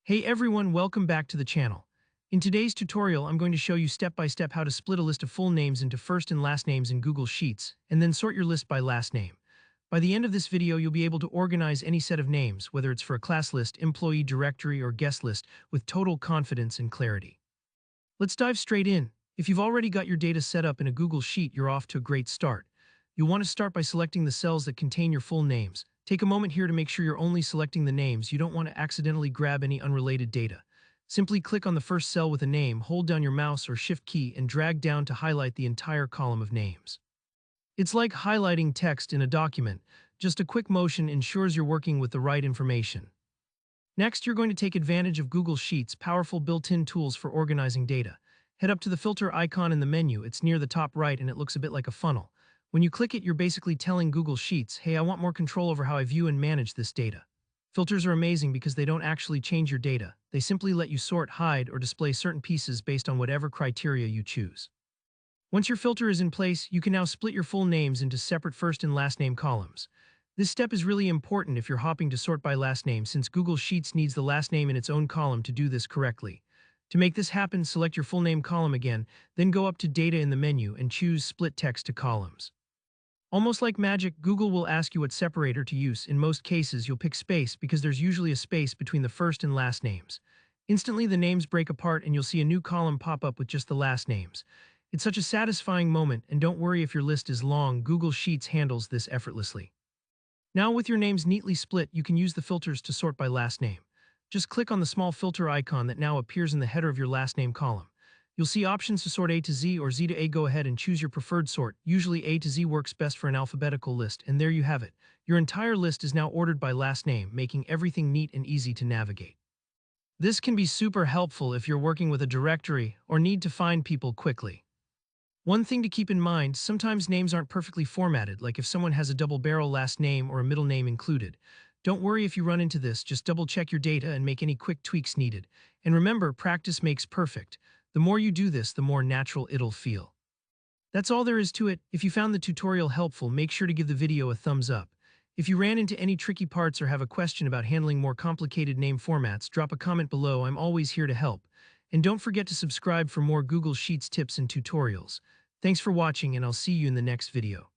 Hey everyone, welcome back to the channel. In today's tutorial, I'm going to show you step by step how to split a list of full names into first and last names in Google Sheets, and then sort your list by last name. By the end of this video, you'll be able to organize any set of names, whether it's for a class list, employee directory, or guest list, with total confidence and clarity. Let's dive straight in. If you've already got your data set up in a Google Sheet, you're off to a great start. You'll want to start by selecting the cells that contain your full names. Take a moment here to make sure you're only selecting the names. You don't want to accidentally grab any unrelated data. Simply click on the first cell with a name, hold down your mouse or shift key, and drag down to highlight the entire column of names. It's like highlighting text in a document. Just a quick motion ensures you're working with the right information. Next, you're going to take advantage of Google Sheets' powerful built-in tools for organizing data. Head up to the filter icon in the menu. It's near the top right and it looks a bit like a funnel. When you click it, you're basically telling Google Sheets, hey, I want more control over how I view and manage this data. Filters are amazing because they don't actually change your data. They simply let you sort, hide, or display certain pieces based on whatever criteria you choose. Once your filter is in place, you can now split your full names into separate first and last name columns. This step is really important if you're hopping to sort by last name, since Google Sheets needs the last name in its own column to do this correctly. To make this happen, select your full name column again, then go up to Data in the menu and choose Split Text to Columns. Almost like magic, Google will ask you what separator to use. In most cases, you'll pick space because there's usually a space between the first and last names. Instantly, the names break apart and you'll see a new column pop up with just the last names. It's such a satisfying moment, and don't worry if your list is long, Google Sheets handles this effortlessly. Now, with your names neatly split, you can use the filters to sort by last name. Just click on the small filter icon that now appears in the header of your last name column. You'll see options to sort A to Z or Z to A. Go ahead and choose your preferred sort. Usually A to Z works best for an alphabetical list, and there you have it. Your entire list is now ordered by last name, making everything neat and easy to navigate. This can be super helpful if you're working with a directory or need to find people quickly. One thing to keep in mind, sometimes names aren't perfectly formatted, like if someone has a double-barrel last name or a middle name included. Don't worry if you run into this, just double-check your data and make any quick tweaks needed. And remember, practice makes perfect. The more you do this, the more natural it'll feel. That's all there is to it. If you found the tutorial helpful, make sure to give the video a thumbs up. If you ran into any tricky parts or have a question about handling more complicated name formats, drop a comment below. I'm always here to help. And don't forget to subscribe for more Google Sheets tips and tutorials. Thanks for watching, and I'll see you in the next video.